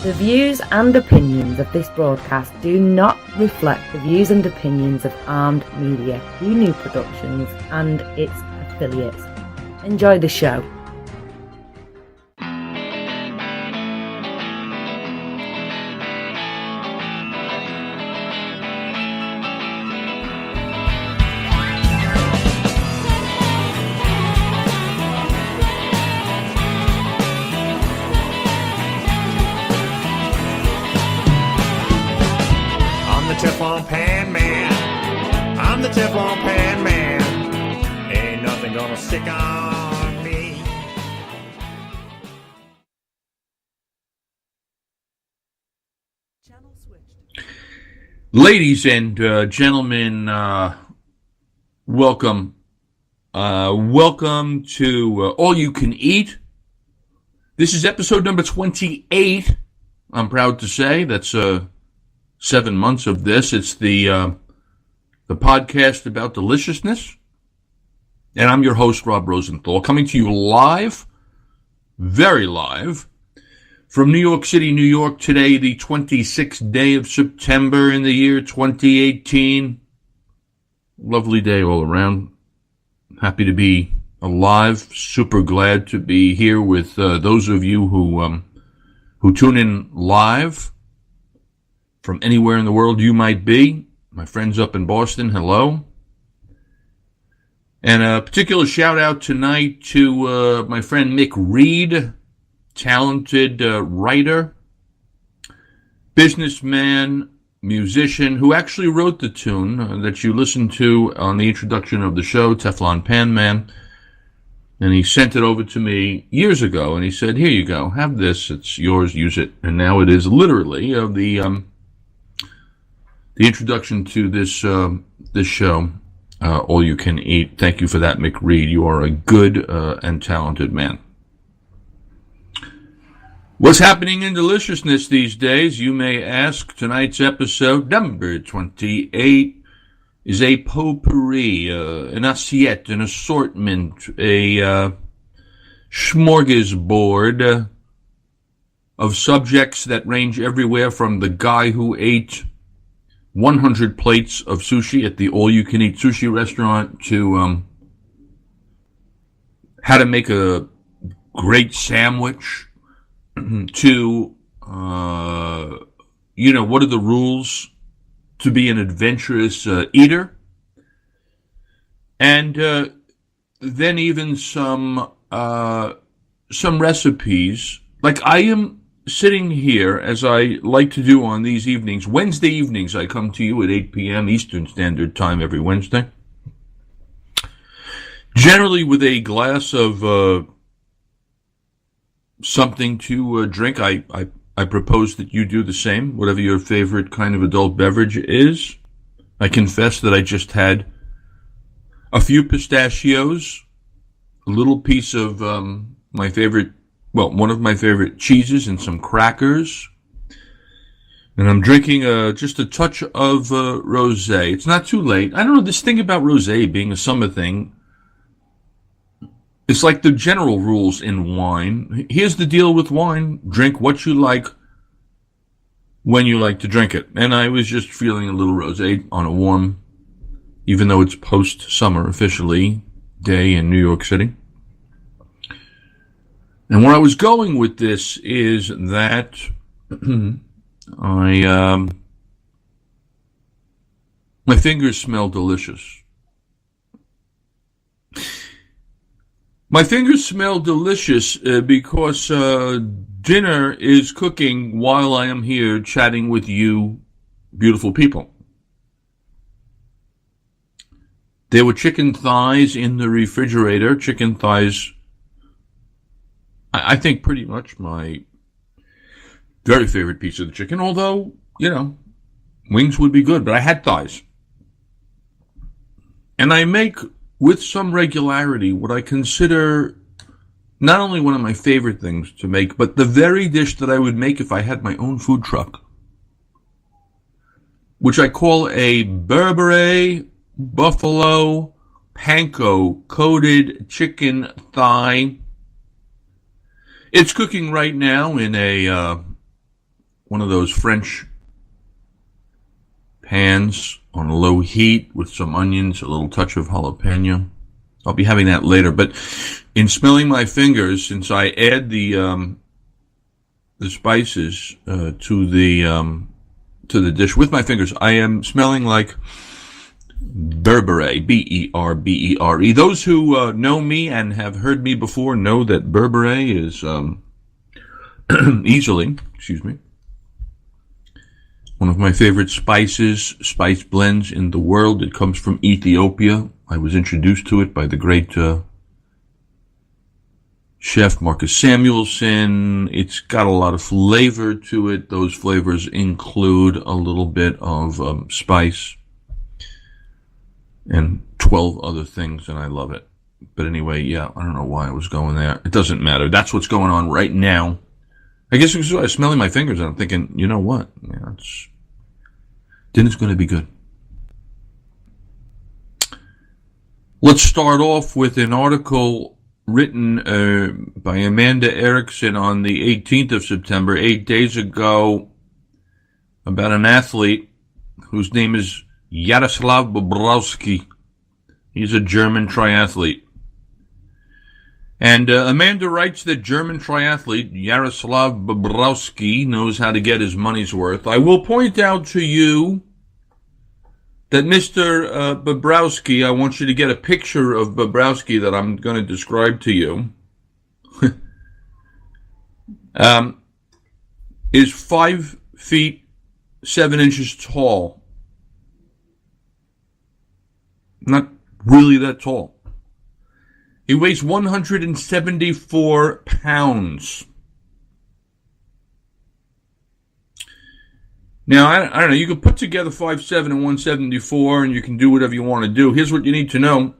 The views and opinions of this broadcast do not reflect the views and opinions of Armed Media, New Productions and its affiliates. Enjoy the show. Teflon Pan Man. I'm the Teflon Pan Man. Ain't nothing gonna stick on me. Ladies and gentlemen, welcome. Welcome to All You Can Eat. This is episode number 28. I'm proud to say that's 7 months of this. It's the podcast about deliciousness. And I'm your host, Rob Rosenthal, coming to you live, very live, from New York City, New York, today, the 26th day of September in the year 2018. Lovely day all around. Happy to be alive. Super glad to be here with those of you who tune in live. From anywhere in the world you might be. My friends up in Boston, hello. And a particular shout out tonight to my friend Mick Reed, talented writer, businessman, musician, who actually wrote the tune that you listened to on the introduction of the show, Teflon Pan Man. And he sent it over to me years ago, and he said, here you go, have this, it's yours, use it. And now it is literally the introduction to this show, All You Can Eat. Thank you for that, Mick Reed. You are a good and talented man. What's happening in deliciousness these days, you may ask? Tonight's episode, number 28, is a potpourri, an assiette, an assortment, a smorgasbord of subjects that range everywhere from the guy who ate 100 plates of sushi at the all-you-can-eat sushi restaurant to how to make a great sandwich to, what are the rules to be an adventurous eater. And then even some recipes. Like I am sitting here, as I like to do on these evenings, Wednesday evenings, I come to you at 8 p.m. Eastern Standard Time every Wednesday. Generally with a glass of something to drink. I propose that you do the same, whatever your favorite kind of adult beverage is. I confess that I just had a few pistachios, a little piece of one of my favorite cheeses and some crackers. And I'm drinking just a touch of rosé. It's not too late. I don't know, this thing about rosé being a summer thing, it's like the general rules in wine. Here's the deal with wine. Drink what you like when you like to drink it. And I was just feeling a little rosé on a warm, even though it's post-summer officially, day in New York City. And where I was going with this is that my fingers smell delicious. My fingers smell delicious because dinner is cooking while I am here chatting with you beautiful people. There were chicken thighs in the refrigerator. Chicken thighs, I think, pretty much my very favorite piece of the chicken, although, wings would be good, but I had thighs. And I make, with some regularity, what I consider not only one of my favorite things to make, but the very dish that I would make if I had my own food truck, which I call a Berbere buffalo panko coated chicken thigh. It's cooking right now in a one of those French pans on low heat with some onions, a little touch of jalapeno. I'll be having that later. But in smelling my fingers, since I add the spices to the dish with my fingers, I am smelling like berbere, berbere. Those who know me and have heard me before know that berbere is easily, one of my favorite spice blends in the world. It comes from Ethiopia. I was introduced to it by the great chef Marcus Samuelson. It's got a lot of flavor to it. Those flavors include a little bit of spice and 12 other things, and I love it. But anyway, yeah, I don't know why I was going there. It doesn't matter. That's what's going on right now. I guess because I was smelling my fingers and I'm thinking, you know what? Yeah, dinner's going to be good. Let's start off with an article written by Amanda Erickson on the 18th of September, 8 days ago, about an athlete whose name is Yaroslav Bobrowski. He's a German triathlete. And Amanda writes that German triathlete Yaroslav Bobrowski knows how to get his money's worth. I will point out to you that Mr. Bobrowski, I want you to get a picture of Bobrowski that I'm going to describe to you, is 5 feet 7 inches tall. Not really that tall. He weighs 174 pounds. Now, I don't know, you can put together 5'7" and 174, and you can do whatever you want to do. Here's what you need to know.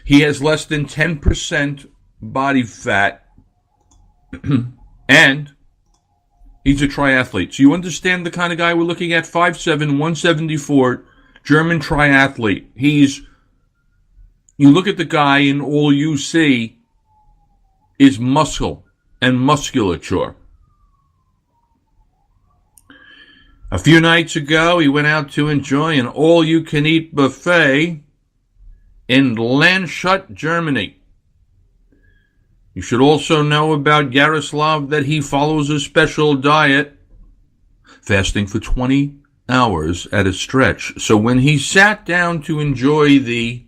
He has less than 10% body fat, and he's a triathlete. So you understand the kind of guy we're looking at? 5'7", 174, German triathlete. You look at the guy and all you see is muscle and musculature. A few nights ago, he went out to enjoy an all-you-can-eat buffet in Landshut, Germany. You should also know about Yaroslav that he follows a special diet, fasting for 20 hours at a stretch. So when he sat down to enjoy the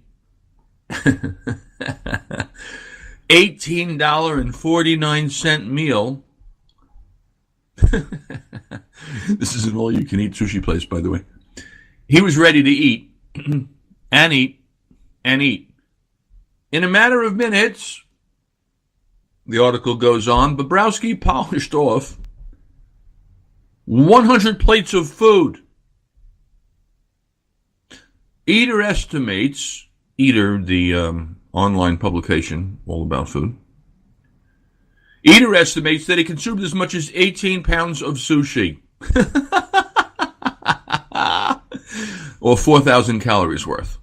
$18.49 meal. This is an all-you-can-eat sushi place, by the way. He was ready to eat, and eat, and eat. In a matter of minutes, the article goes on, Bobrowski polished off 100 plates of food. Eater, the online publication all about food, Eater estimates that he consumed as much as 18 pounds of sushi. Or 4,000 calories worth.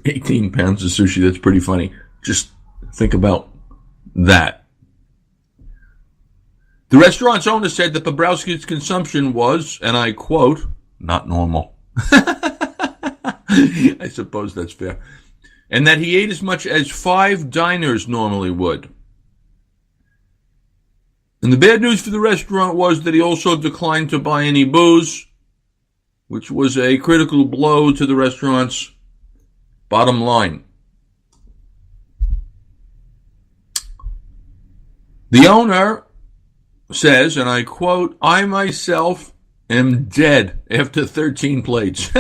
18 pounds of sushi, that's pretty funny. Just think about that. The restaurant's owner said that Bobrowski's consumption was, and I quote, not normal. I suppose that's fair. And that he ate as much as 5 diners normally would. And the bad news for the restaurant was that he also declined to buy any booze, which was a critical blow to the restaurant's bottom line. The owner says, and I quote, I myself am dead after 13 plates.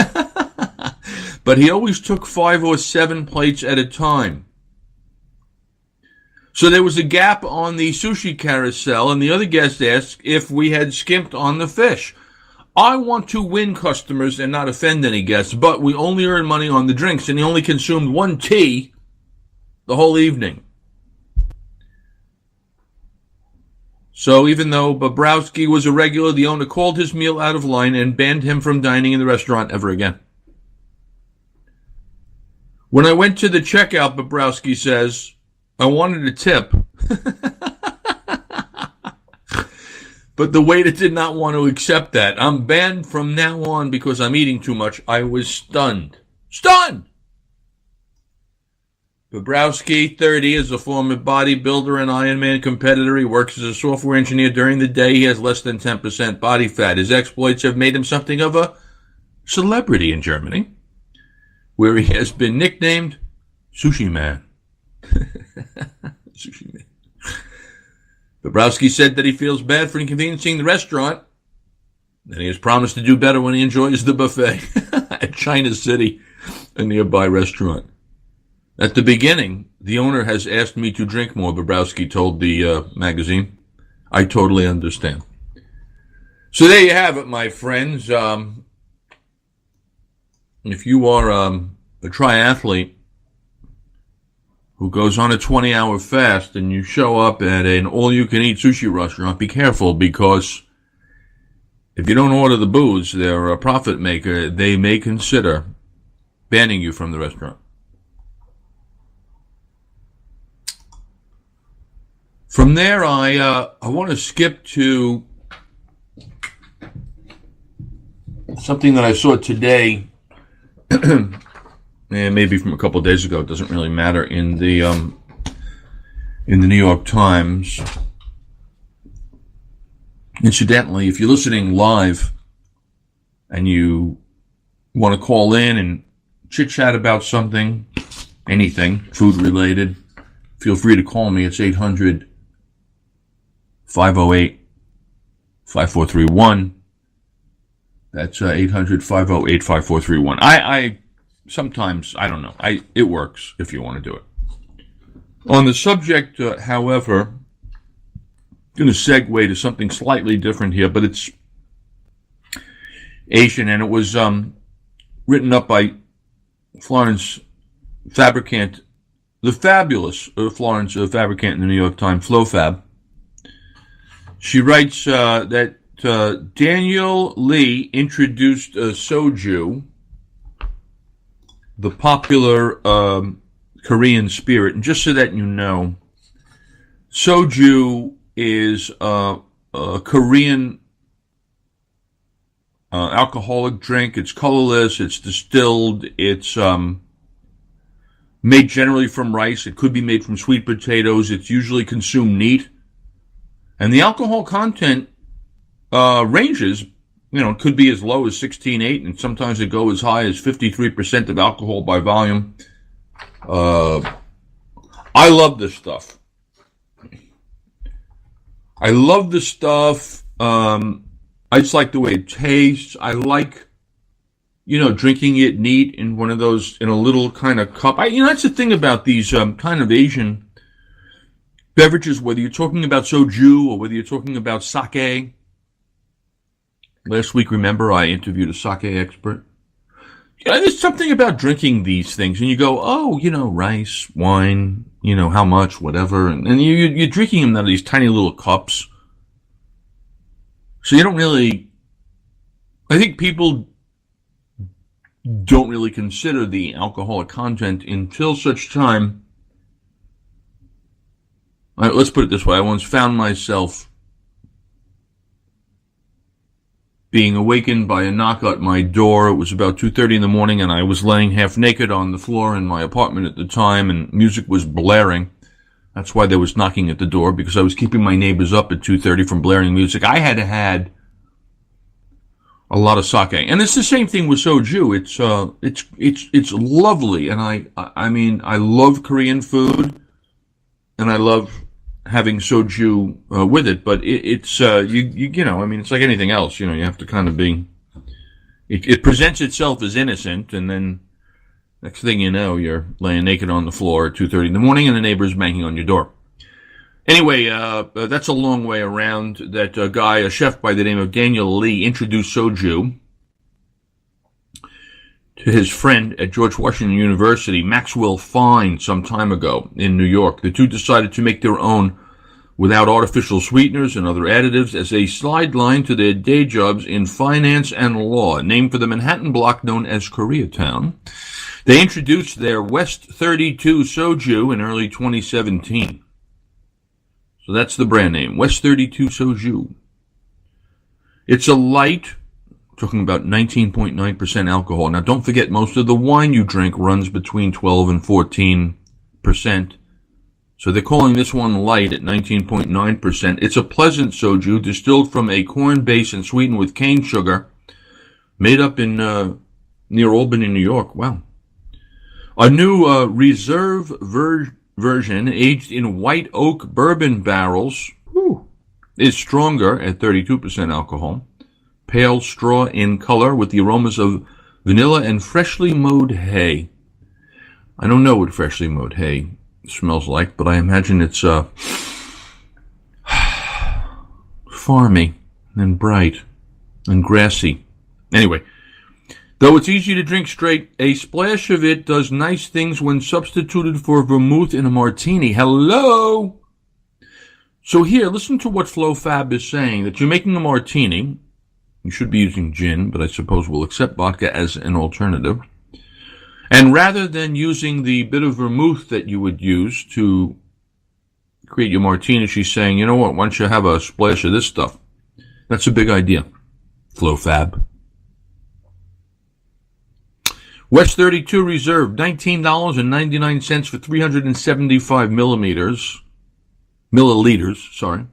But he always took 5 or 7 plates at a time. So there was a gap on the sushi carousel, and the other guest asked if we had skimped on the fish. I want to win customers and not offend any guests, but we only earn money on the drinks, and he only consumed 1 tea the whole evening. So even though Bobrowski was a regular, the owner called his meal out of line and banned him from dining in the restaurant ever again. When I went to the checkout, Bobrowski says, I wanted a tip. But the waiter did not want to accept that. I'm banned from now on because I'm eating too much. I was stunned. Stunned! Bobrowski, 30, is a former bodybuilder and Ironman competitor. He works as a software engineer during the day. He has less than 10% body fat. His exploits have made him something of a celebrity in Germany, where he has been nicknamed Sushi Man. Sushi Man. Bobrowski said that he feels bad for inconveniencing the restaurant, and he has promised to do better when he enjoys the buffet at China City, a nearby restaurant. At the beginning, the owner has asked me to drink more, Bobrowski told the magazine. I totally understand. So there you have it, my friends. If you are a triathlete who goes on a 20-hour fast and you show up at an all-you-can-eat sushi restaurant, be careful, because if you don't order the booze, they're a profit maker. They may consider banning you from the restaurant. From there, I want to skip to something that I saw today, and maybe from a couple of days ago. It doesn't really matter. In the New York Times. Incidentally, if you're listening live and you want to call in and chit chat about something, anything food related, feel free to call me. It's 800-508-5431. That's 800-508-5431. I sometimes, I don't know. It works if you want to do it. On the subject, however, I'm going to segue to something slightly different here, but it's Asian, and it was written up by Florence Fabricant, the fabulous Florence Fabricant in the New York Times, FloFab. She writes that Daniel Lee introduced soju, the popular Korean spirit. And just so that you know, soju is a Korean alcoholic drink. It's colorless, it's distilled, it's made generally from rice. It could be made from sweet potatoes. It's usually consumed neat. And the alcohol content ranges, it could be as low as 16.8, and sometimes it go as high as 53% of alcohol by volume. I love this stuff. I just like the way it tastes. I like, drinking it neat in one of those, in a little kind of cup. That's the thing about these kind of Asian beverages, whether you're talking about soju or whether you're talking about sake. Last week, remember, I interviewed a sake expert. There's something about drinking these things, and you go, rice, wine, how much, whatever, and you're drinking them out of these tiny little cups. So you don't really, I think people don't really consider the alcoholic content until such time. Let's put it this way. I once found myself being awakened by a knock at my door. It was about 2:30 in the morning, and I was laying half naked on the floor in my apartment at the time, and music was blaring. That's why there was knocking at the door, because I was keeping my neighbors up at 2:30 from blaring music. I had had a lot of sake, and it's the same thing with soju. It's lovely, and I love Korean food, and I love having soju with it, but it's it's like anything else. You have to kind of be. It presents itself as innocent, and then next thing you know, you're laying naked on the floor at 2:30 in the morning, and the neighbor's banging on your door. Anyway, that's a long way around. That guy, a chef by the name of Daniel Lee, introduced soju to his friend at George Washington University, Maxwell Fine, some time ago in New York. The two decided to make their own without artificial sweeteners and other additives as a sideline to their day jobs in finance and law, named for the Manhattan block known as Koreatown. They introduced their West 32 soju in early 2017. So that's the brand name, West 32 soju. It's a light, talking about 19.9% alcohol. Now, don't forget, most of the wine you drink runs between 12 and 14%. So they're calling this one light at 19.9%. It's a pleasant soju distilled from a corn base and sweetened with cane sugar, made up in near Albany, New York. Wow. A new reserve version aged in white oak bourbon barrels is stronger at 32% alcohol. Pale straw in color with the aromas of vanilla and freshly mowed hay. I don't know what freshly mowed hay smells like, but I imagine it's farmy and bright and grassy. Anyway, though it's easy to drink straight, a splash of it does nice things when substituted for vermouth in a martini. Hello! So here, listen to what FloFab is saying, that you're making a martini. You should be using gin, but I suppose we'll accept vodka as an alternative. And rather than using the bit of vermouth that you would use to create your martini, she's saying, you know what, why don't you have a splash of this stuff? That's a big idea. FloFab. West 32 Reserve, $19.99 for 375 milliliters, sorry.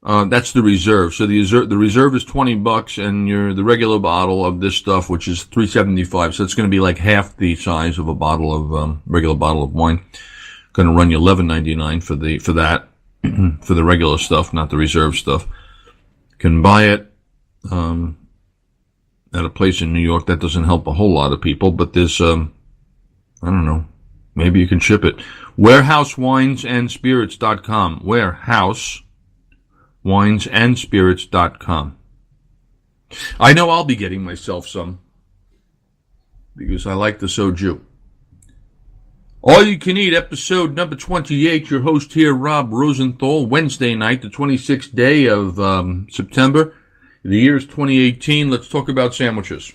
That's the reserve. So the reserve is $20, and the regular bottle of this stuff, which is $3.75. So it's going to be like half the size of a bottle of regular bottle of wine. Going to run you $11.99 for that for the regular stuff, not the reserve stuff. Can buy it at a place in New York. That doesn't help a whole lot of people, but there's I don't know. Maybe you can ship it. WarehouseWinesAndSpirits.com. WarehouseWinesAndSpirits.com. I know I'll be getting myself some because I like the soju. All You Can Eat, episode number 28. Your host here, Rob Rosenthal. Wednesday night, the 26th day of September. The year is 2018. Let's talk about sandwiches.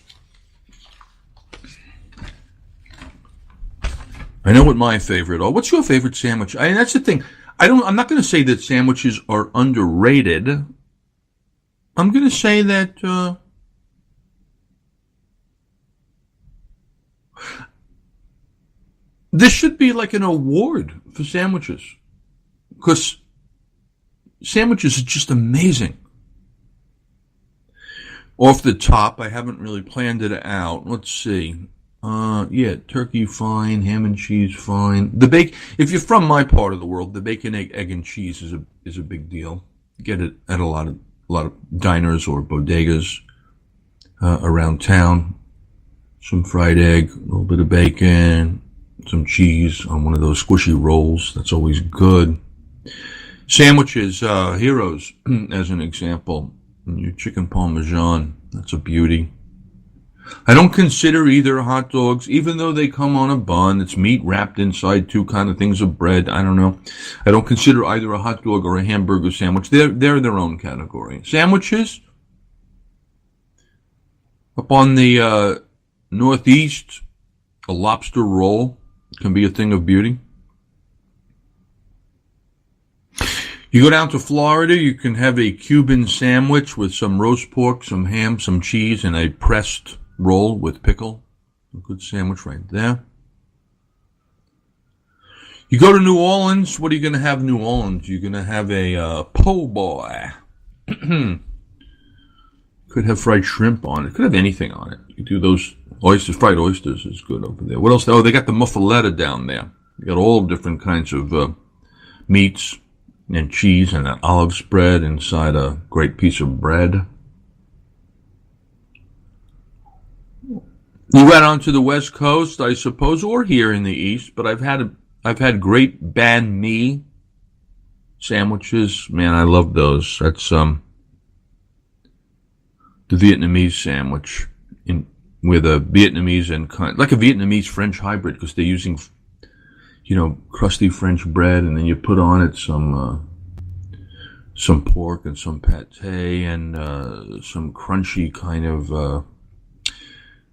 I know what my favorite are. What's your favorite sandwich? That's the thing. I'm not going to say that sandwiches are underrated. I'm going to say that this should be like an award for sandwiches, because sandwiches are just amazing. Off the top, I haven't really planned it out. Let's see. Turkey fine, ham and cheese fine. If you're from my part of the world, the bacon, egg and cheese is a big deal. You get it at a lot of diners or bodegas around town. Some fried egg, a little bit of bacon, some cheese on one of those squishy rolls. That's always good. Sandwiches, heroes, as an example. Your chicken parmesan, that's a beauty. I don't consider either hot dogs, even though they come on a bun. It's meat wrapped inside two kind of things of bread. I don't know. I don't consider either a hot dog or a hamburger sandwich. They're their own category. Sandwiches, up on the Northeast, a lobster roll can be a thing of beauty. You go down to Florida, you can have a Cuban sandwich with some roast pork, some ham, some cheese, and a pressed roll with pickle. A good sandwich right there. You go to New Orleans, what are you going to have in New Orleans? You're going to have a po' boy. Could have fried shrimp on it. Could have anything on it. You do those oysters. Fried oysters is good over there. What else? Oh, they got the muffaletta down there. You got all different kinds of meats and cheese and an olive spread inside a great piece of bread. You got onto the West Coast, I suppose, or here in the East, but I've had great banh mi sandwiches. Man, I love those. That's the Vietnamese sandwich with a Vietnamese and like a Vietnamese French hybrid, because they're using crusty French bread, and then you put on it some pork and some pate and some crunchy kind of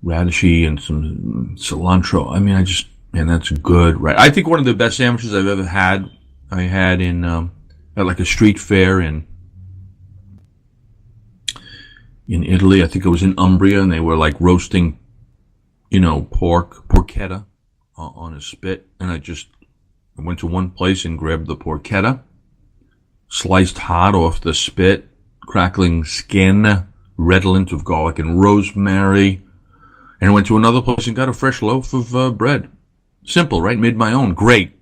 radishy and some cilantro. I mean, that's good, right? I think one of the best sandwiches I've ever had, I had in at like a street fair in in Italy. I think it was in Umbria, and they were like roasting, porchetta on a spit. And I went to one place and grabbed the porchetta, sliced hot off the spit, crackling skin, redolent of garlic and rosemary, and went to another place and got a fresh loaf of bread. Simple, right? Made my own. Great.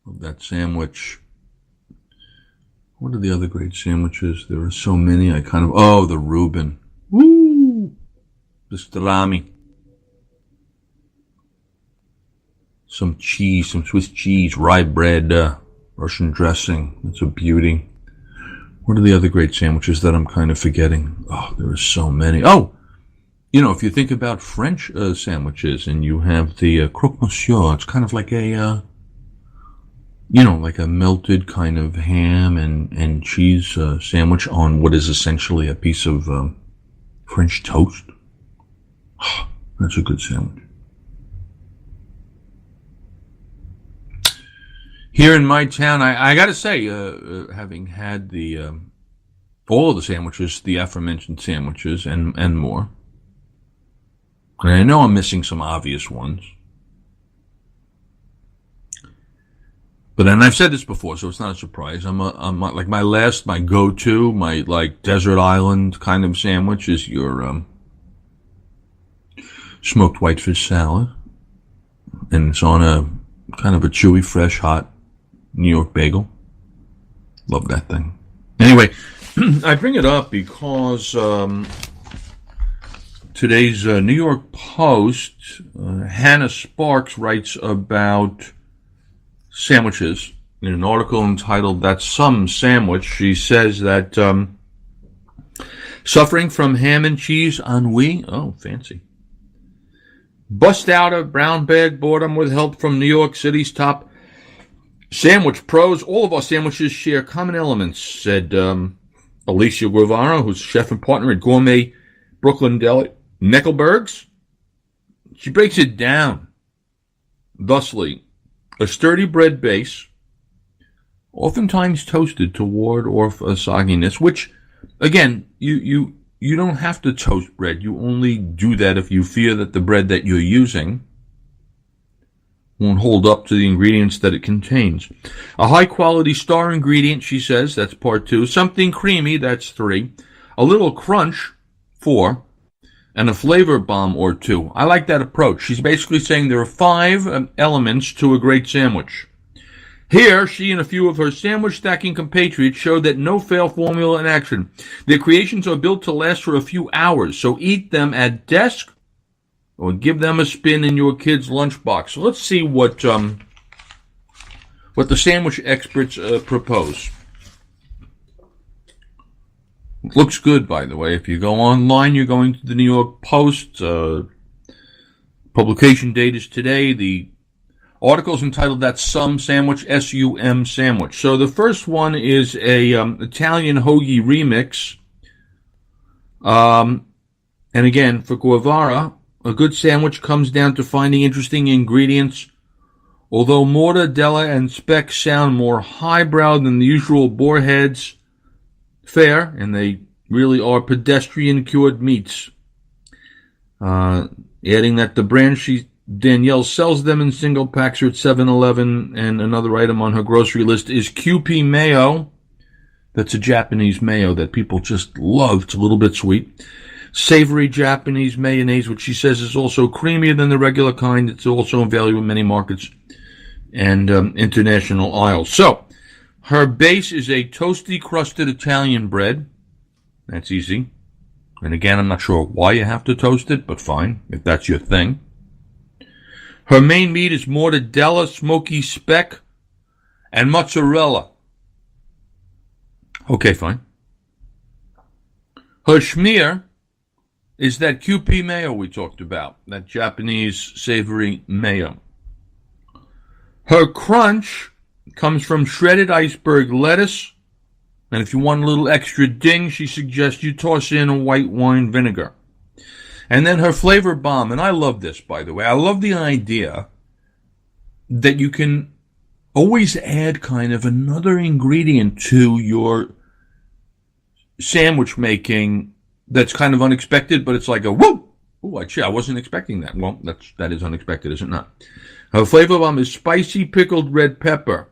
Love that sandwich. What are the other great sandwiches? There are so many. The Reuben. Woo! Pastrami. Some cheese, some Swiss cheese, rye bread, Russian dressing. It's a beauty. What are the other great sandwiches that I'm kind of forgetting? Oh, there are so many. Oh, if you think about French sandwiches, and you have the croque monsieur, it's kind of like a, like a melted kind of ham and cheese sandwich on what is essentially a piece of French toast. Oh, that's a good sandwich. Here in my town, I got to say, having had all of the sandwiches, the aforementioned sandwiches, and more, and I know I'm missing some obvious ones, and I've said this before, so it's not a surprise. I'm like my go-to, my like desert island kind of sandwich is your smoked whitefish salad, and it's on a kind of a chewy, fresh, hot New York bagel. Love that thing. Anyway, I bring it up because today's New York Post, Hannah Sparks writes about sandwiches in an article entitled "That's Some Sandwich." She says that suffering from ham and cheese ennui, oh fancy, bust out of brown bag boredom with help from New York City's top sandwich pros. All of our sandwiches share common elements, said Alicia Guevara, who's chef and partner at Gourmet Brooklyn Deli, Neckelberg's. She breaks it down thusly: a sturdy bread base, oftentimes toasted to ward off sogginess, which, again, you don't have to toast bread. You only do that if you fear that the bread that you're using won't hold up to the ingredients that it contains. A high-quality star ingredient, she says, that's part 2. Something creamy, that's 3. A little crunch, 4. And a flavor bomb or 2. I like that approach. She's basically saying there are 5 elements to a great sandwich. Here, she and a few of her sandwich stacking compatriots showed that no-fail formula in action. Their creations are built to last for a few hours, so eat them at desk or give them a spin in your kid's lunchbox. So let's see what the sandwich experts propose. It looks good, by the way. If you go online, you're going to the New York Post. Publication date is today. The article is entitled "That's Some Sandwich," S-U-M sandwich. So the first one is a Italian hoagie remix. And again, for Guevara, a good sandwich comes down to finding interesting ingredients. Although mortadella and speck sound more highbrow than the usual boarheads fare, and they really are pedestrian cured meats. Adding that the brand Danielle sells them in single packs at 7-Eleven, and another item on her grocery list is QP mayo. That's a Japanese mayo that people just love. It's a little bit sweet. Savory Japanese mayonnaise, which she says is also creamier than the regular kind. It's also available in many markets and international aisles. So, her base is a toasty crusted Italian bread. That's easy. And again, I'm not sure why you have to toast it, but fine, if that's your thing. Her main meat is mortadella, smoky speck, and mozzarella. Okay, fine. Her schmear is that QP mayo we talked about, that Japanese savory mayo. Her crunch comes from shredded iceberg lettuce, and if you want a little extra ding, she suggests you toss in a white wine vinegar. And then her flavor bomb, and I love this, by the way. I love the idea that you can always add kind of another ingredient to your sandwich making that's kind of unexpected, but it's like a whoa! Oh, actually, I wasn't expecting that. Well, that is unexpected, is it not? Her flavor bomb is spicy pickled red pepper.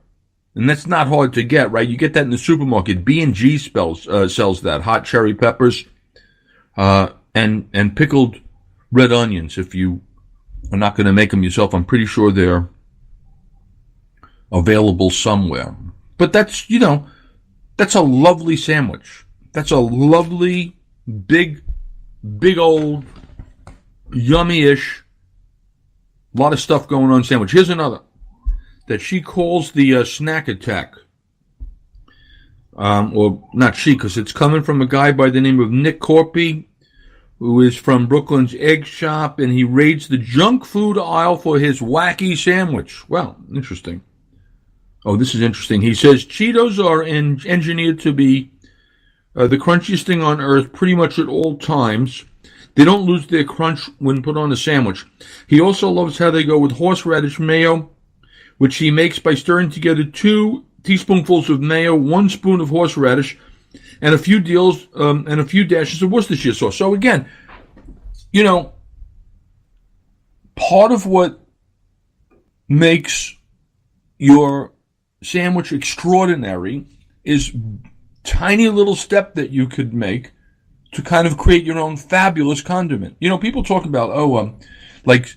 And that's not hard to get, right? You get that in the supermarket. B&G sells that. Hot cherry peppers and pickled red onions. If you are not going to make them yourself, I'm pretty sure they're available somewhere. But that's a lovely sandwich. That's a lovely, big old, yummy-ish, lot of stuff going on sandwich. Here's another that she calls the snack attack. Or not she, because it's coming from a guy by the name of Nick Corpy, who is from Brooklyn's Egg Shop, and he raids the junk food aisle for his wacky sandwich. Well, interesting. Oh, this is interesting. He says Cheetos are engineered to be the crunchiest thing on earth pretty much at all times. They don't lose their crunch when put on a sandwich. He also loves how they go with horseradish mayo, which he makes by stirring together 2 teaspoonfuls of mayo, 1 spoon of horseradish, and a few dashes of Worcestershire sauce. So again, part of what makes your sandwich extraordinary is tiny little step that you could make to kind of create your own fabulous condiment. People talk about, like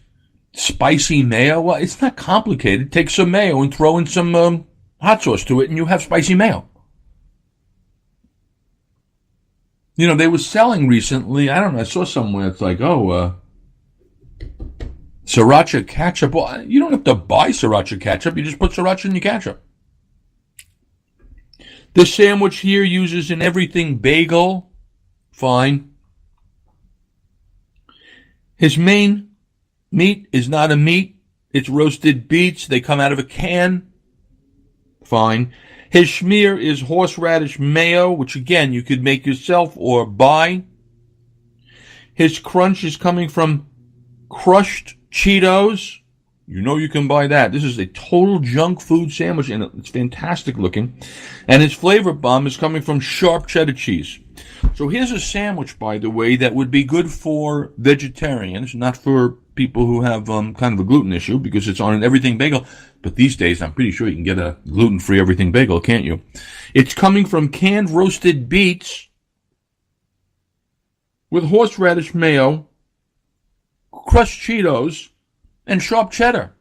spicy mayo. Well, it's not complicated. Take some mayo and throw in some hot sauce to it, and you have spicy mayo. They were selling recently, I don't know, I saw somewhere, it's like, sriracha ketchup. Well, you don't have to buy sriracha ketchup. You just put sriracha in your ketchup. This sandwich here uses an everything bagel. Fine. His main meat is not a meat. It's roasted beets. They come out of a can. Fine. His schmear is horseradish mayo, which again, you could make yourself or buy. His crunch is coming from crushed Cheetos. You can buy that. This is a total junk food sandwich, and it's fantastic looking. And his flavor bomb is coming from sharp cheddar cheese. So here's a sandwich, by the way, that would be good for vegetarians, not for people who have kind of a gluten issue, because it's on an everything bagel. But these days, I'm pretty sure you can get a gluten-free everything bagel, can't you? It's coming from canned roasted beets with horseradish mayo, crushed Cheetos, and sharp cheddar.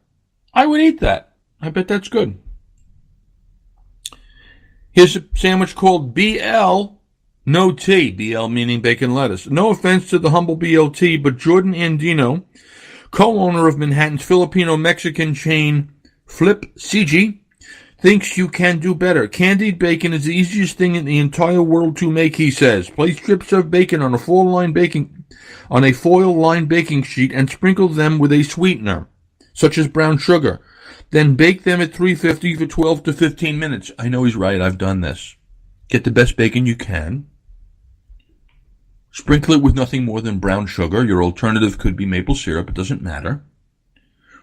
I would eat that. I bet that's good. Here's a sandwich called BL, no T, BL meaning bacon lettuce. No offense to the humble BLT, but Jordan Andino, co-owner of Manhattan's Filipino-Mexican chain Flip CG, thinks you can do better. Candied bacon is the easiest thing in the entire world to make, he says. Place strips of bacon on a foil-lined baking sheet and sprinkle them with a sweetener, such as brown sugar. Then bake them at 350 for 12 to 15 minutes. I know he's right. I've done this. Get the best bacon you can. Sprinkle it with nothing more than brown sugar. Your alternative could be maple syrup. It doesn't matter.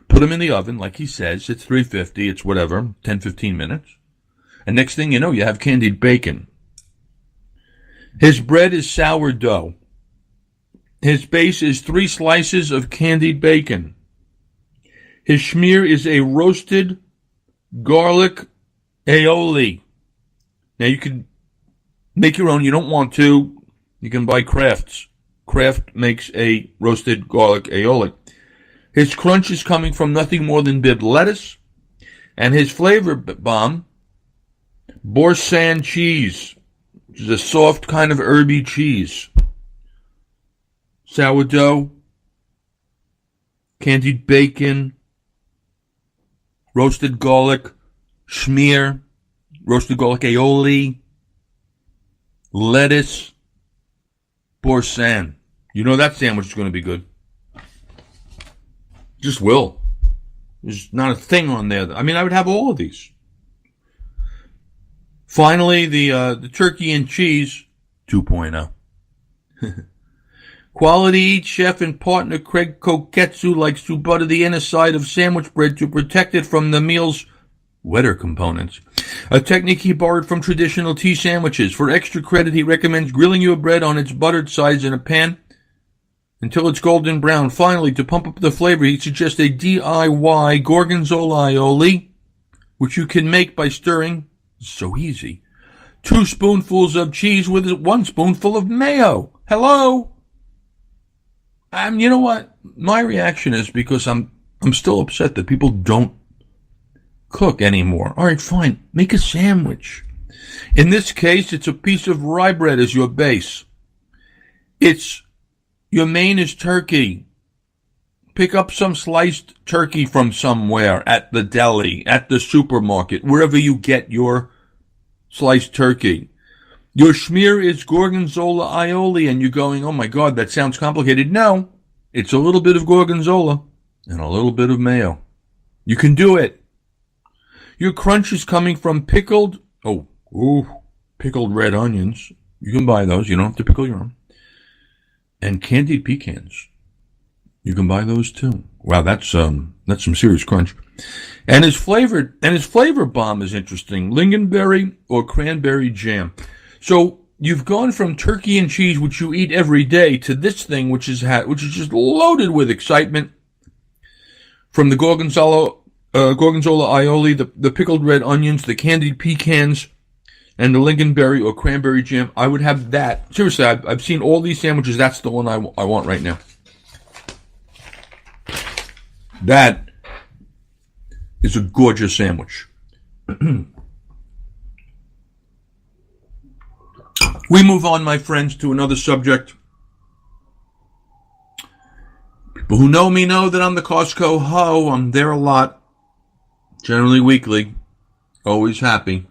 Put them in the oven, like he says. It's 350. It's whatever, 10, 15 minutes. And next thing you know, you have candied bacon. His bread is sourdough. His base is 3 slices of candied bacon. His schmear is a roasted garlic aioli. Now you can make your own. You don't want to. You can buy Kraft's. Kraft makes a roasted garlic aioli. His crunch is coming from nothing more than bib lettuce. And his flavor bomb, Boursin cheese, which is a soft kind of herby cheese. Sourdough, candied bacon, roasted garlic, schmear, roasted garlic aioli, lettuce, Boursin. That sandwich is going to be good. Just will. There's not a thing on there. I would have all of these. Finally, the turkey and cheese 2.0. Quality Eat chef and partner Craig Koketsu likes to butter the inner side of sandwich bread to protect it from the meal's wetter components. A technique he borrowed from traditional tea sandwiches. For extra credit, he recommends grilling your bread on its buttered sides in a pan until it's golden brown. Finally, to pump up the flavor, he suggests a DIY gorgonzola aioli, which you can make by stirring. It's so easy. 2 spoonfuls of cheese with 1 spoonful of mayo. Hello? You know what? My reaction is because I'm still upset that people don't cook anymore. All right, fine. Make a sandwich. In this case, it's a piece of rye bread as your base. Your main is turkey. Pick up some sliced turkey from somewhere at the deli, at the supermarket, wherever you get your sliced turkey. Your schmear is gorgonzola aioli, and you're going, oh my God, that sounds complicated. No, it's a little bit of gorgonzola and a little bit of mayo. You can do it. Your crunch is coming from pickled red onions. You can buy those. You don't have to pickle your own. And candied pecans. You can buy those too. Wow, that's some serious crunch. And his flavor bomb is interesting. Lingonberry or cranberry jam. So you've gone from turkey and cheese, which you eat every day, to this thing, which is just loaded with excitement. From the gorgonzola aioli, the pickled red onions, the candied pecans, and the lingonberry or cranberry jam. I would have that. Seriously, I've seen all these sandwiches. That's the one I want right now. That is a gorgeous sandwich. We move on, my friends, to another subject. People who know me know that I'm the Costco ho. I'm there a lot. Generally weekly. Always happy.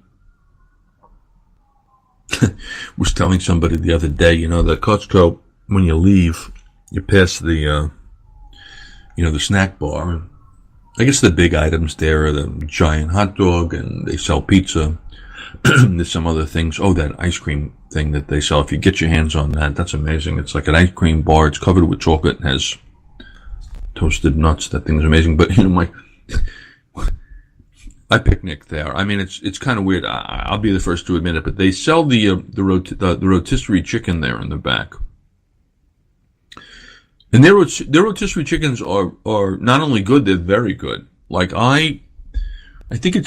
Was telling somebody the other day, that Costco, when you leave, you pass the snack bar. I guess the big items there are the giant hot dog, and they sell pizza. There's some other things. Oh, that ice cream thing that they sell. If you get your hands on that, that's amazing. It's like an ice cream bar. It's covered with chocolate and has toasted nuts. That thing's amazing. But, I picnic there. I mean, it's kind of weird. I'll be the first to admit it, but they sell the rotisserie chicken there in the back. And their rotisserie chickens are not only good, they're very good. Like I think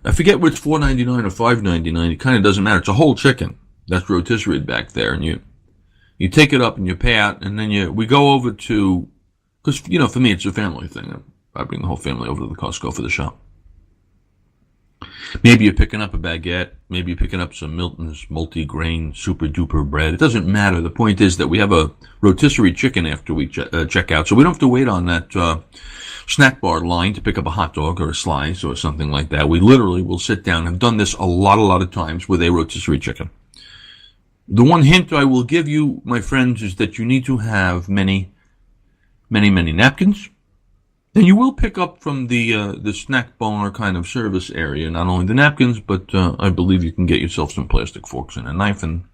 I forget whether it's $4.99 or $5.99. It kind of doesn't matter. It's a whole chicken that's rotisserie back there, and you take it up and you pay out, and then we go over to, because for me it's a family thing. I bring the whole family over to the Costco for the shop. Maybe you're picking up a baguette. Maybe you're picking up some Milton's multi-grain super duper bread. It doesn't matter. The point is that we have a rotisserie chicken after we check out, so we don't have to wait on that snack bar line to pick up a hot dog or a slice or something like that. We literally will sit down. I've done this a lot of times with a rotisserie chicken. The one hint I will give you, my friends, is that you need to have many napkins. And you will pick up from the snack bar kind of service area not only the napkins, but I believe you can get yourself some plastic forks and a knife, and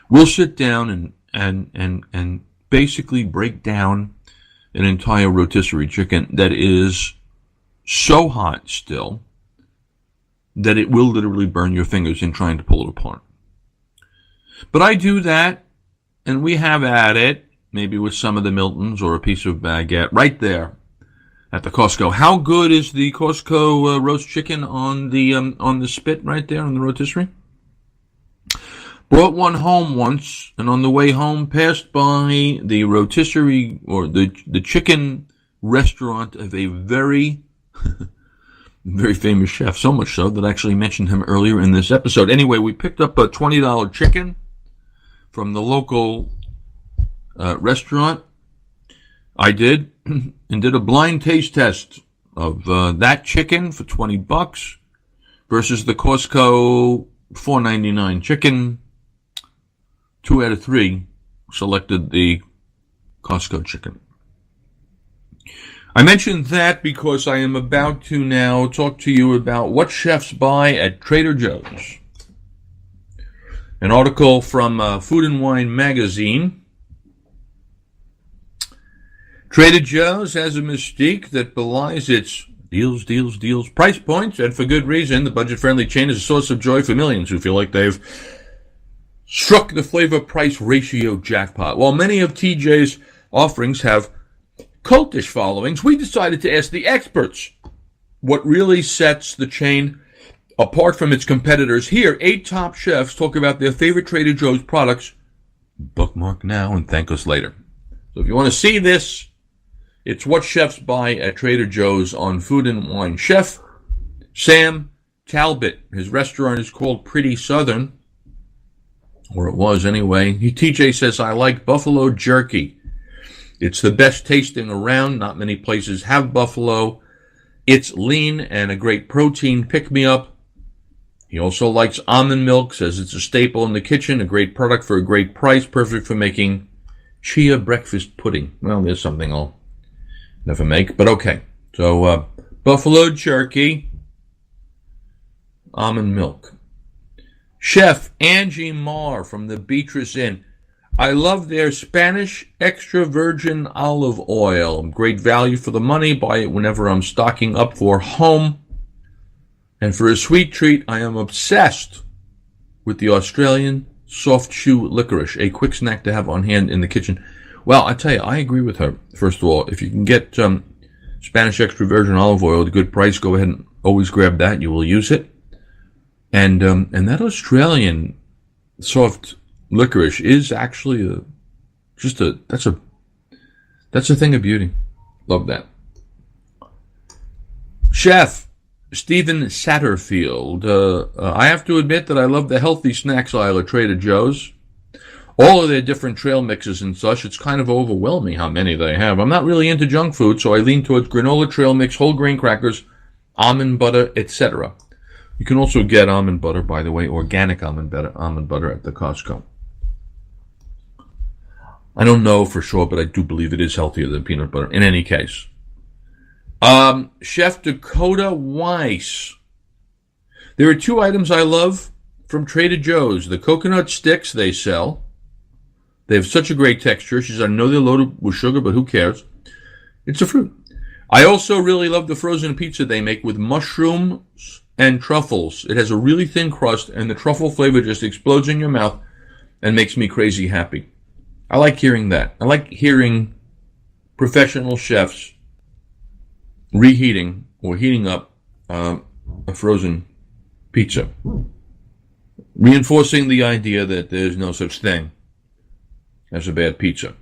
we'll sit down and basically break down an entire rotisserie chicken that is so hot still that it will literally burn your fingers in trying to pull it apart. But I do that, and we have at it, maybe with some of the Miltons or a piece of baguette right there at the Costco. How good is the Costco roast chicken on the spit right there on the rotisserie? Brought one home once, and on the way home passed by the rotisserie or the chicken restaurant of a very very famous chef, so much so that I actually mentioned him earlier in this episode. Anyway, we picked up a $20 chicken from the local restaurant. I did, and did a blind taste test of that chicken for $20 versus the Costco $4.99 chicken. 2 out of 3 selected the Costco chicken. I mentioned that because I am about to now talk to you about what chefs buy at Trader Joe's. An article from Food and Wine magazine. Trader Joe's has a mystique that belies its Deals, deals, deals. Price points, and for good reason. The budget-friendly chain is a source of joy for millions who feel like they've struck the flavor-price ratio jackpot. While many of TJ's offerings have cultish followings, we decided to ask the experts what really sets the chain apart from its competitors. Here, 8 top chefs talk about their favorite Trader Joe's products. Bookmark now and thank us later. So if you want to see this, it's what chefs buy at Trader Joe's on Food and Wine. Chef Sam Talbot, his restaurant is called Pretty Southern, or it was anyway. TJ says, I like buffalo jerky. It's the best tasting around. Not many places have buffalo. It's lean and a great protein pick-me-up. He also likes almond milk, says it's a staple in the kitchen, a great product for a great price, perfect for making chia breakfast pudding. Well, there's something I'll never make, but okay. So, buffalo jerky, almond milk. Chef Angie Marr from the Beatrice Inn. I love their Spanish extra virgin olive oil. Great value for the money. Buy it whenever I'm stocking up for home. And for a sweet treat, I am obsessed with the Australian soft chew licorice, a quick snack to have on hand in the kitchen. Well, I tell you, I agree with her. First of all, if you can get Spanish extra virgin olive oil at a good price, go ahead and always grab that. You will use it. And that Australian soft licorice is actually that's a thing of beauty. Love that. Chef Stephen Satterfield. I have to admit that I love the healthy snacks aisle at Trader Joe's. All of their different trail mixes and such, it's kind of overwhelming how many they have. I'm not really into junk food, so I lean towards granola trail mix, whole grain crackers, almond butter, etc. You can also get almond butter, by the way, organic almond butter at the Costco. I don't know for sure, but I do believe it is healthier than peanut butter. In any case. Chef Dakota Weiss. There are 2 items I love from Trader Joe's. The coconut sticks they sell. They have such a great texture. She says, I know they're loaded with sugar, but who cares? It's a fruit. I also really love the frozen pizza they make with mushrooms and truffles. It has a really thin crust, and the truffle flavor just explodes in your mouth and makes me crazy happy. I like hearing that. I like hearing professional chefs reheating or heating up a frozen pizza, reinforcing the idea that there's no such thing as a bad pizza.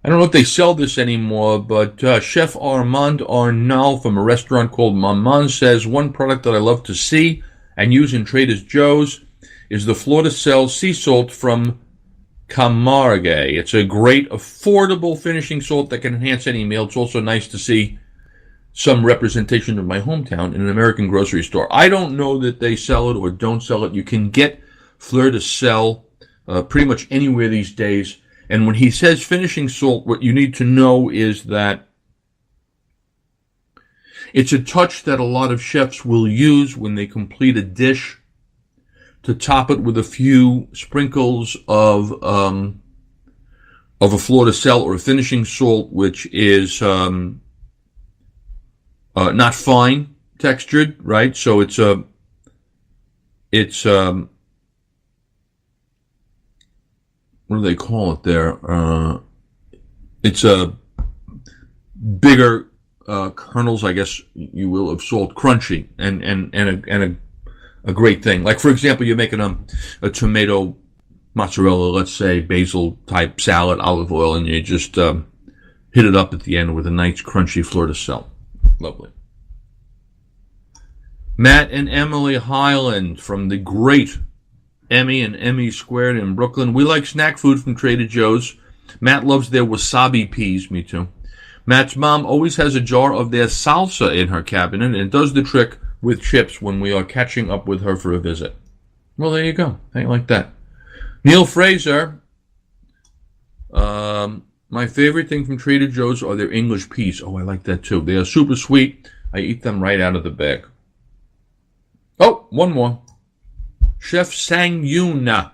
I don't know if they sell this anymore, but Chef Armand Arnal from a restaurant called Maman says, one product that I love to see and use in Trader Joe's is the Flor-de-Sel sea salt from Camargue. It's a great, affordable finishing salt that can enhance any meal. It's also nice to see some representation of my hometown in an American grocery store. I don't know that they sell it or don't sell it. You can get Fleur-de-Sel pretty much anywhere these days. And when he says finishing salt, what you need to know is that it's a touch that a lot of chefs will use when they complete a dish to top it with a few sprinkles of a Fleur-de-Sel or a finishing salt, which is not fine textured, right? So it's what do they call it there? It's a bigger kernels, I guess you will, of salt, crunchy and a great thing. Like, for example, you're making a tomato mozzarella, let's say basil type salad, olive oil, and you just hit it up at the end with a nice crunchy Fleur-de-Sel. Lovely. Matt and Emily Highland from the great Emmy and Emmy Squared in Brooklyn. We like snack food from Trader Joe's. Matt loves their wasabi peas. Me too. Matt's mom always has a jar of their salsa in her cabinet, and it does the trick with chips when we are catching up with her for a visit. Well, there you go. How you like that? Neil Fraser. My favorite thing from Trader Joe's are their English peas. Oh, I like that too. They are super sweet. I eat them right out of the bag. Oh, one more. Chef Sang Yoon.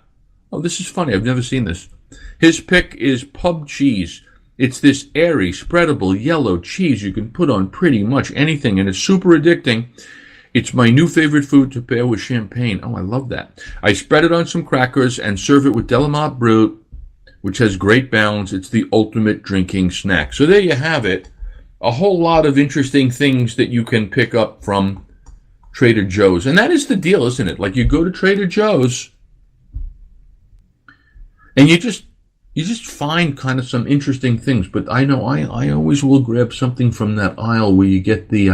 Oh, this is funny. I've never seen this. His pick is pub cheese. It's this airy, spreadable yellow cheese you can put on pretty much anything, and it's super addicting. It's my new favorite food to pair with champagne. Oh, I love that. I spread it on some crackers and serve it with Delamont Brut, which has great balance. It's the ultimate drinking snack. So there you have it. A whole lot of interesting things that you can pick up from Trader Joe's. And that is the deal, isn't it? Like, you go to Trader Joe's and you just find kind of some interesting things. But I know I always will grab something from that aisle where you get the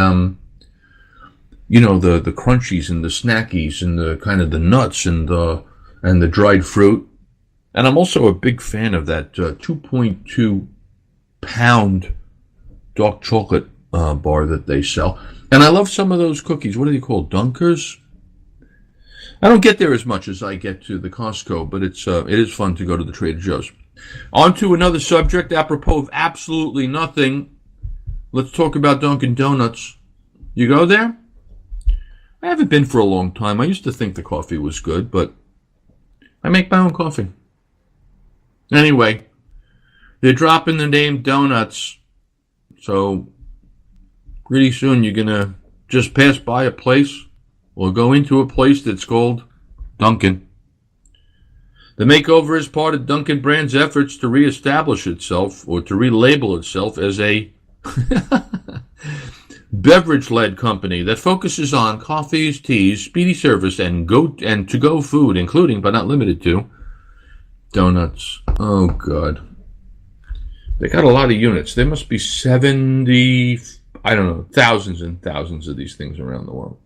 the crunchies and the snackies and the kind of the nuts and the dried fruit. And I'm also a big fan of that 2.2 pound dark chocolate bar that they sell. And I love some of those cookies. What are they called? Dunkers? I don't get there as much as I get to the Costco, but it is fun to go to the Trader Joe's. On to another subject, apropos of absolutely nothing. Let's talk about Dunkin' Donuts. You go there? I haven't been for a long time. I used to think the coffee was good, but I make my own coffee. Anyway, they're dropping the name Donuts, so pretty soon you're going to just pass by a place or go into a place that's called Dunkin'. The makeover is part of Dunkin' brand's efforts to reestablish itself or to relabel itself as a beverage-led company that focuses on coffees, teas, speedy service, and to-go food, including but not limited to donuts. Oh, God. They got a lot of units. There must be 70, I don't know, thousands and thousands of these things around the world.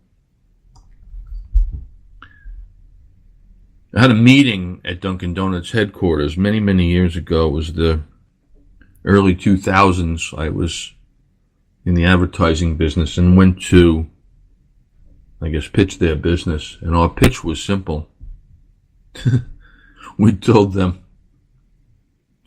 I had a meeting at Dunkin' Donuts headquarters many, many years ago. It was the early 2000s. I was in the advertising business and went to, I guess, pitch their business. And our pitch was simple. We told them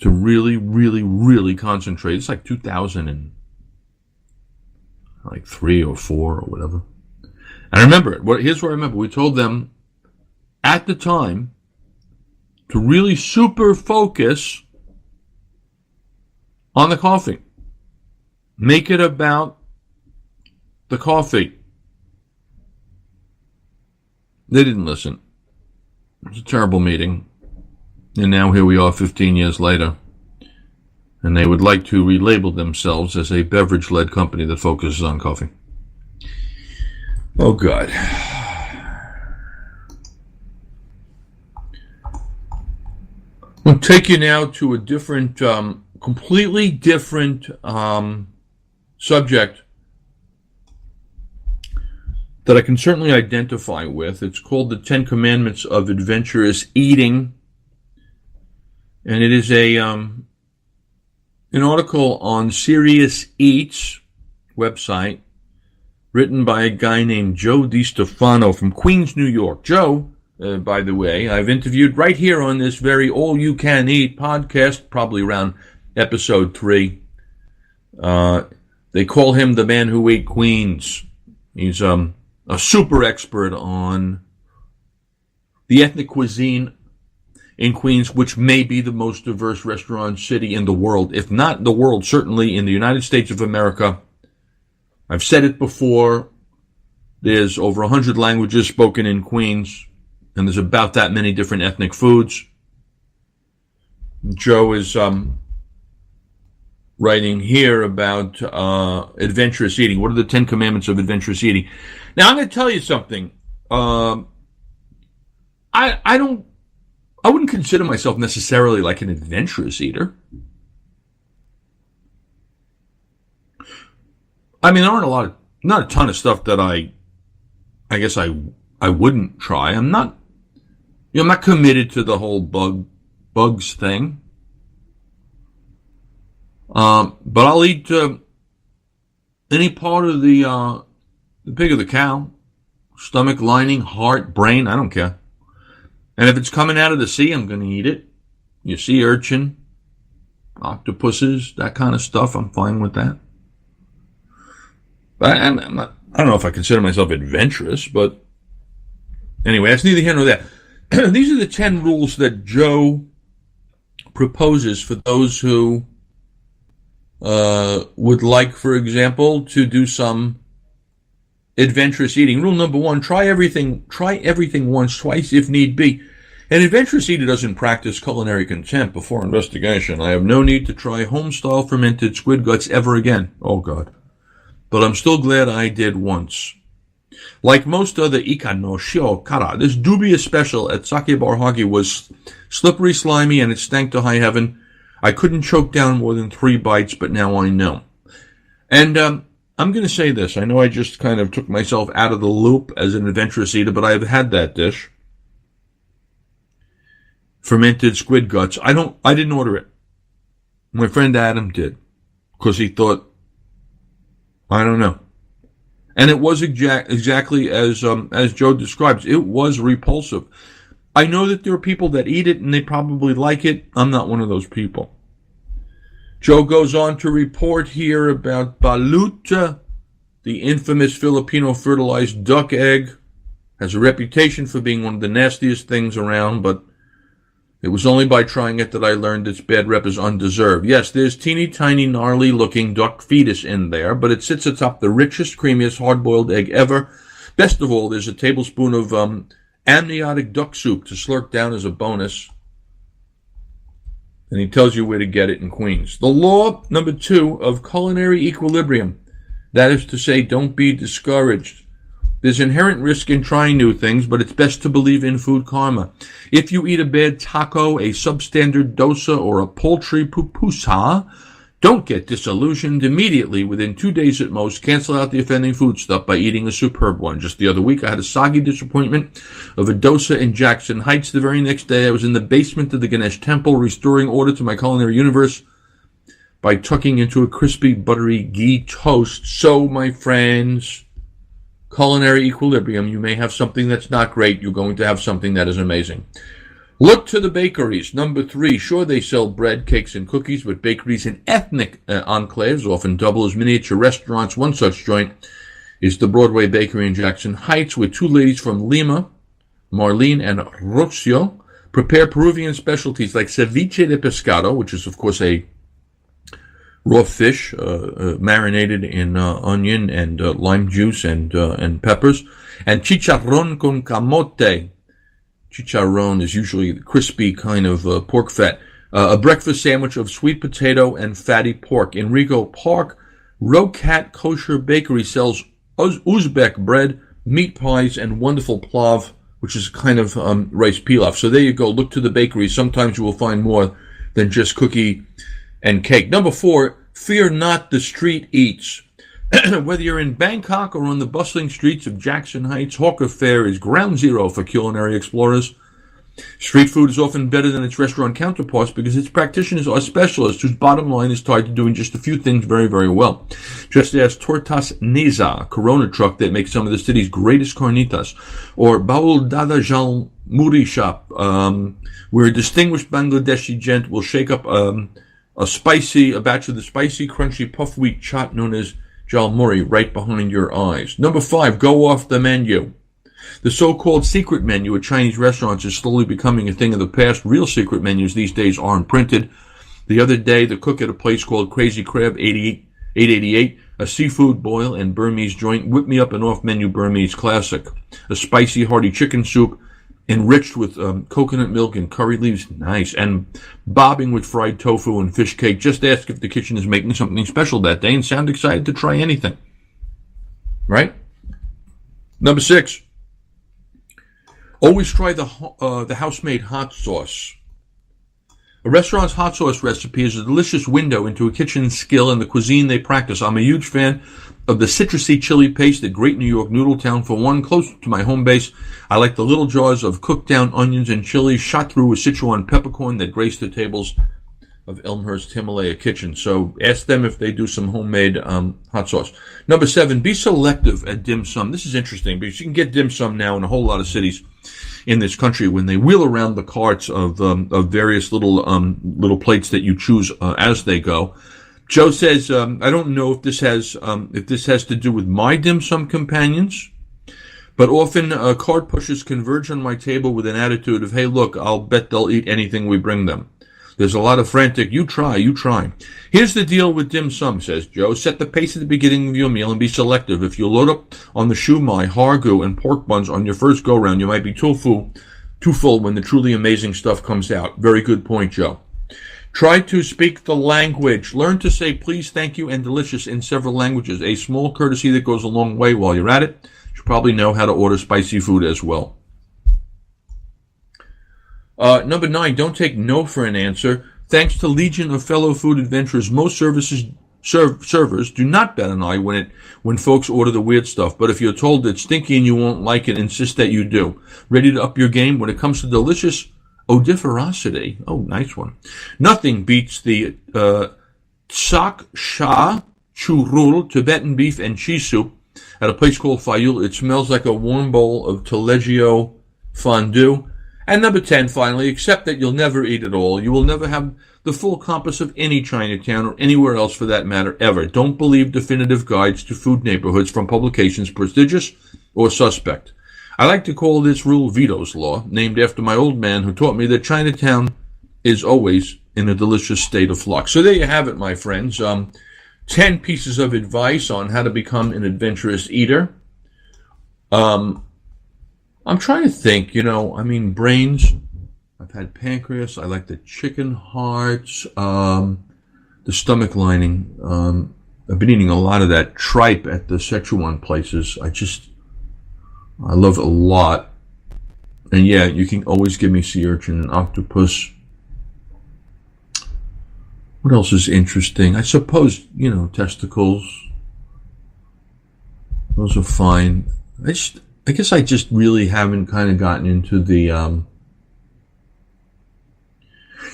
to really, really, really concentrate. It's like 2003 or 4 or whatever. And I remember it. Here's what I remember. We told them at the time to really super focus on the coffee. Make it about the coffee. They didn't listen. It was a terrible meeting. And now here we are 15 years later. And they would like to relabel themselves as a beverage-led company that focuses on coffee. Oh, God. I'll take you now to a different, completely different subject that I can certainly identify with. It's called the 10 Commandments of Adventurous Eating. And it is an article on Serious Eats website written by a guy named Joe DiStefano from Queens, New York. Joe, by the way, I've interviewed right here on this very All You Can Eat podcast, probably around episode 3. They call him the man who ate Queens. He's a super expert on the ethnic cuisine in Queens, which may be the most diverse restaurant city in the world. If not the world, certainly in the United States of America. I've said it before. There's over 100 languages spoken in Queens, and there's about that many different ethnic foods. Joe is writing here about adventurous eating. What are the 10 Commandments of adventurous eating? Now, I'm going to tell you something. I wouldn't consider myself necessarily like an adventurous eater. I mean, there aren't not a ton of stuff that I guess I wouldn't try. I'm not committed to the whole bugs thing. But I'll eat any part of the pig or the cow, stomach lining, heart, brain. I don't care. And if it's coming out of the sea, I'm going to eat it. You sea urchin, octopuses, that kind of stuff. I'm fine with that. But I don't know if I consider myself adventurous, but anyway, that's neither here nor there. These are the 10 rules that Joe proposes for those who would like, for example, to do some adventurous eating. Rule number 1, try everything once, twice if need be. An adventurous eater doesn't practice culinary contempt before investigation. I have no need to try home-style fermented squid guts ever again. Oh, God. But I'm still glad I did once. Like most other ikan no shio kara, this dubious special at Sake Bar Hagi was slippery, slimy, and it stank to high heaven. I couldn't choke down more than 3 bites, but now I know. And I'm going to say this. I know I just kind of took myself out of the loop as an adventurous eater, but I've had that dish. Fermented squid guts. I didn't order it. My friend Adam did. Because he thought, I don't know. And it was exactly as Joe describes. It was repulsive. I know that there are people that eat it and they probably like it. I'm not one of those people. Joe goes on to report here about balut, the infamous Filipino fertilized duck egg. Has a reputation for being one of the nastiest things around, but it was only by trying it that I learned its bad rep is undeserved. Yes, there's teeny tiny gnarly looking duck fetus in there, but it sits atop the richest, creamiest hard-boiled egg ever. Best of all, there's a tablespoon of amniotic duck soup to slurp down as a bonus. And he tells you where to get it in Queens. The law number 2 of culinary equilibrium. That is to say, don't be discouraged. There's inherent risk in trying new things, but it's best to believe in food karma. If you eat a bad taco, a substandard dosa, or a poultry pupusa, don't get disillusioned immediately. Within 2 days at most, cancel out the offending food stuff by eating a superb one. Just the other week, I had a soggy disappointment of a dosa in Jackson Heights. The very next day, I was in the basement of the Ganesh Temple, restoring order to my culinary universe by tucking into a crispy, buttery ghee toast. So, my friends, culinary equilibrium. You may have something that's not great. You're going to have something that is amazing. Look to the bakeries. Number 3, sure, they sell bread, cakes, and cookies, but bakeries in ethnic enclaves often double as miniature restaurants. One such joint is the Broadway Bakery in Jackson Heights, where 2 ladies from Lima, Marlene and Rocio, prepare Peruvian specialties like ceviche de pescado, which is, of course, a raw fish marinated in onion and lime juice and peppers, and chicharrón con camote. Chicharrón is usually the crispy kind of pork fat. A breakfast sandwich of sweet potato and fatty pork. In Rico Park, Rokat Kosher Bakery sells Uzbek bread, meat pies, and wonderful plav, which is kind of rice pilaf. So there you go. Look to the bakery. Sometimes you will find more than just cookie and cake. Number 4, fear not the street eats. Whether you're in Bangkok or on the bustling streets of Jackson Heights, Hawker Fare is ground zero for culinary explorers. Street food is often better than its restaurant counterparts because its practitioners are specialists whose bottom line is tied to doing just a few things very, very well. Just as Tortas Neza, a Corona truck that makes some of the city's greatest carnitas, or Baul Dada Jal Muri shop, where a distinguished Bangladeshi gent will shake up a batch of the spicy, crunchy puff wheat chaat known as jalmuri right behind your eyes. Number 5, go off the menu. The so-called secret menu at Chinese restaurants is slowly becoming a thing of the past. Real secret menus these days aren't printed. The other day, the cook at a place called Crazy Crab 888, a seafood boil and Burmese joint, whipped me up an off-menu Burmese classic. A spicy, hearty chicken soup enriched with coconut milk and curry leaves, nice, and bobbing with fried tofu and fish cake. Just ask if the kitchen is making something special that day and sound excited to try anything. Right? Number 6, always try the house-made hot sauce. A restaurant's hot sauce recipe is a delicious window into a kitchen's skill and the cuisine they practice. I'm a huge fan of the citrusy chili paste at Great New York Noodle Town. For one, close to my home base, I like the little jars of cooked down onions and chilies shot through with Sichuan peppercorn that grace the tables of Elmhurst Himalaya Kitchen. So ask them if they do some homemade hot sauce. Number 7, be selective at dim sum. This is interesting because you can get dim sum now in a whole lot of cities in this country when they wheel around the carts of various little plates that you choose as they go. Joe says, I don't know if this has to do with my dim sum companions, but often cart pushers converge on my table with an attitude of, hey, look, I'll bet they'll eat anything we bring them. There's a lot of frantic, you try. Here's the deal with dim sum, says Joe. Set the pace at the beginning of your meal and be selective. If you load up on the shumai, hargu, and pork buns on your first go-round, you might be too full when the truly amazing stuff comes out. Very good point, Joe. Try to speak the language. Learn to say please, thank you, and delicious in several languages. A small courtesy that goes a long way while you're at it. You should probably know how to order spicy food as well. Number 9, don't take no for an answer. Thanks to legion of fellow food adventurers, most servers do not bat an eye when folks order the weird stuff. But if you're told it's stinky and you won't like it, insist that you do. Ready to up your game when it comes to delicious odiferosity. Oh, nice one. Nothing beats the tsak sha churul, Tibetan beef and cheese soup at a place called Fayul. It smells like a warm bowl of taleggio fondue. And number 10, finally, accept that you'll never eat it all. You will never have the full compass of any Chinatown or anywhere else for that matter, ever. Don't believe definitive guides to food neighborhoods from publications prestigious or suspect. I like to call this rule Vito's Law, named after my old man who taught me that Chinatown is always in a delicious state of flux. So there you have it, my friends. 10 pieces of advice on how to become an adventurous eater. I'm trying to think, brains. I've had pancreas. I like the chicken hearts, the stomach lining. I've been eating a lot of that tripe at the Szechuan places. I love it a lot. And yeah, you can always give me sea urchin and octopus. What else is interesting? I suppose, testicles. Those are fine. I guess I just really haven't kind of gotten into the,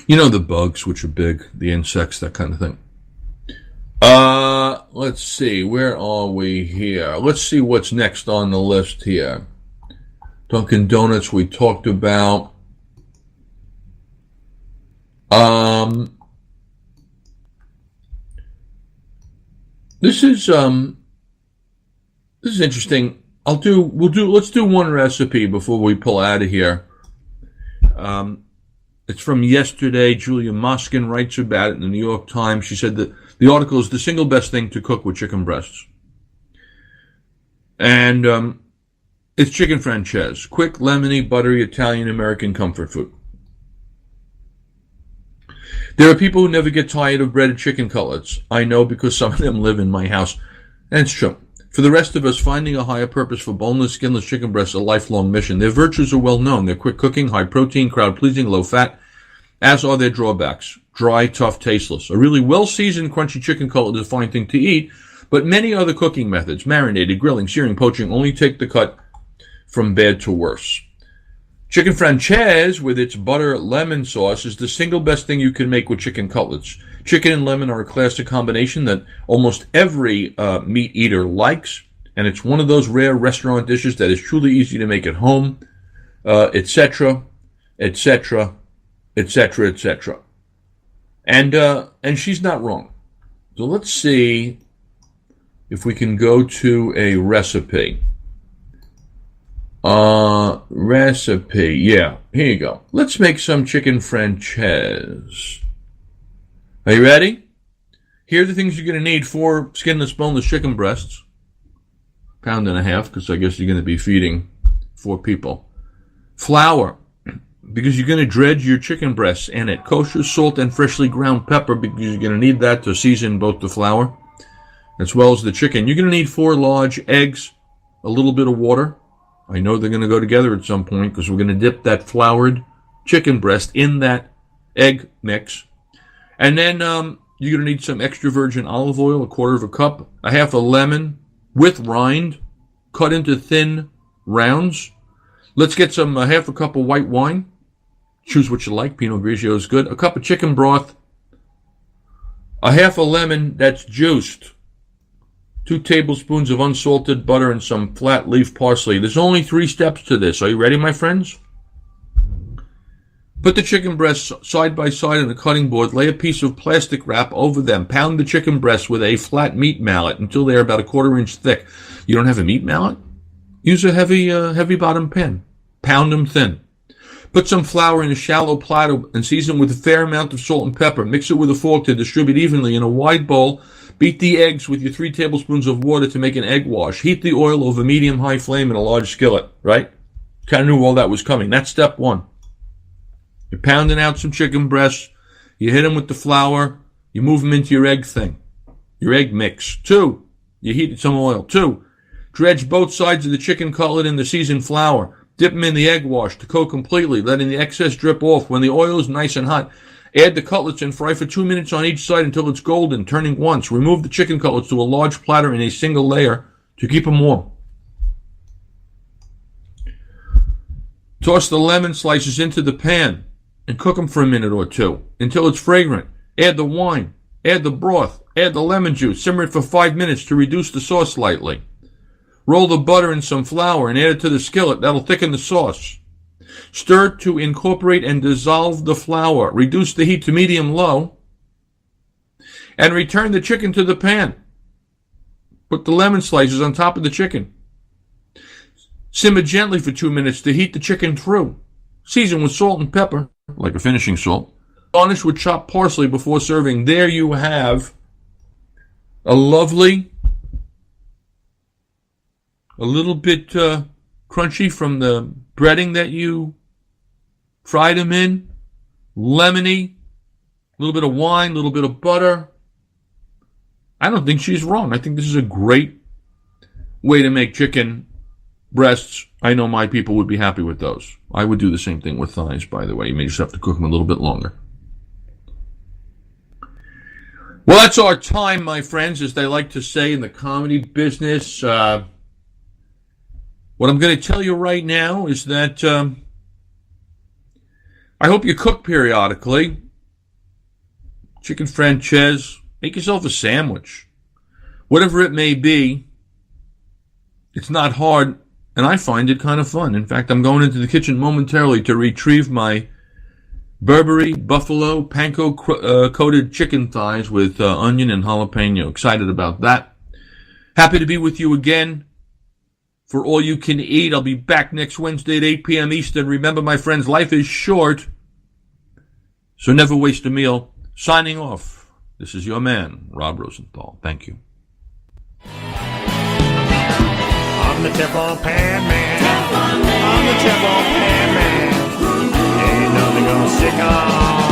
the bugs, which are big, the insects, that kind of thing. Let's see, where are we here? Let's see what's next on the list here. Dunkin' Donuts we talked about. This is interesting. Let's do one recipe before we pull out of here. It's from yesterday. Julia Moskin writes about it in the New York Times. She said that the article is the single best thing to cook with chicken breasts. And it's chicken franchise. Quick, lemony, buttery, Italian-American comfort food. There are people who never get tired of breaded chicken cutlets. I know because some of them live in my house. And it's true. For the rest of us, finding a higher purpose for boneless, skinless chicken breasts is a lifelong mission. Their virtues are well known. They're quick cooking, high protein, crowd pleasing, low fat, as are their drawbacks. Dry, tough, tasteless. A really well-seasoned, crunchy chicken cutlet is a fine thing to eat, but many other cooking methods, marinated, grilling, searing, poaching, only take the cut from bad to worse. Chicken franchise, with its butter lemon sauce, is the single best thing you can make with chicken cutlets. Chicken and lemon are a classic combination that almost every meat eater likes, and it's one of those rare restaurant dishes that is truly easy to make at home, etc., etc., etc., etc. And she's not wrong. So let's see if we can go to a recipe. Recipe, yeah, here you go. Let's make some chicken franchise. Are you ready? Here are the things you're going to need: 4 skinless, boneless chicken breasts, 1.5 pounds, because I guess you're going to be feeding 4 people. Flour, because you're going to dredge your chicken breasts in it. Kosher salt and freshly ground pepper, because you're going to need that to season both the flour as well as the chicken. You're going to need 4 large eggs, a little bit of water. I know they're going to go together at some point because we're going to dip that floured chicken breast in that egg mix. And then you're going to need some extra virgin olive oil, 1/4 cup, a half a lemon with rind, cut into thin rounds. Let's get some half a cup of white wine. Choose what you like. Pinot Grigio is good. A cup of chicken broth. A half a lemon that's juiced. 2 tablespoons of unsalted butter and some flat leaf parsley. There's only 3 steps to this. Are you ready, my friends? Put the chicken breasts side by side on a cutting board. Lay a piece of plastic wrap over them. Pound the chicken breasts with a flat meat mallet until they're about 1/4 inch thick. You don't have a meat mallet? Use a heavy bottom pan. Pound them thin. Put some flour in a shallow platter and season with a fair amount of salt and pepper. Mix it with a fork to distribute evenly in a wide bowl. Beat the eggs with your 3 tablespoons of water to make an egg wash. Heat the oil over medium-high flame in a large skillet, right? Kind of knew all that was coming. That's step 1. You're pounding out some chicken breasts. You hit them with the flour. You move them into your egg thing, your egg mix. 2, you heat some oil. 2, dredge both sides of the chicken cutlet in the seasoned flour. Dip them in the egg wash to coat completely, letting the excess drip off. When the oil is nice and hot, add the cutlets and fry for 2 minutes on each side until it's golden, turning once. Remove the chicken cutlets to a large platter in a single layer to keep them warm. Toss the lemon slices into the pan and cook them for a minute or 2 until it's fragrant. Add the wine, add the broth, add the lemon juice. Simmer it for 5 minutes to reduce the sauce slightly. Roll the butter in some flour and add it to the skillet. That'll thicken the sauce. Stir to incorporate and dissolve the flour. Reduce the heat to medium-low. And return the chicken to the pan. Put the lemon slices on top of the chicken. Simmer gently for 2 minutes to heat the chicken through. Season with salt and pepper, like a finishing salt. Garnish with chopped parsley before serving. There you have a lovely, a little bit crunchy from the breading that you fried them in, lemony, a little bit of wine, a little bit of butter. I don't think she's wrong. I think this is a great way to make chicken breasts. I know my people would be happy with those. I would do the same thing with thighs, by the way. You may just have to cook them a little bit longer. Well, that's our time, my friends, as they like to say in the comedy business. What I'm going to tell you right now is that I hope you cook periodically. Chicken francaise, make yourself a sandwich. Whatever it may be, it's not hard, and I find it kind of fun. In fact, I'm going into the kitchen momentarily to retrieve my Burberry Buffalo panko-coated chicken thighs with onion and jalapeno. Excited about that. Happy to be with you again for All You Can Eat. I'll be back next Wednesday at 8 p.m. Eastern. Remember, my friends, life is short, so never waste a meal. Signing off, this is your man, Rob Rosenthal. Thank you. I'm the Teflon Pan Man. I'm the Teflon Pan Man. Ain't nothing gonna stick on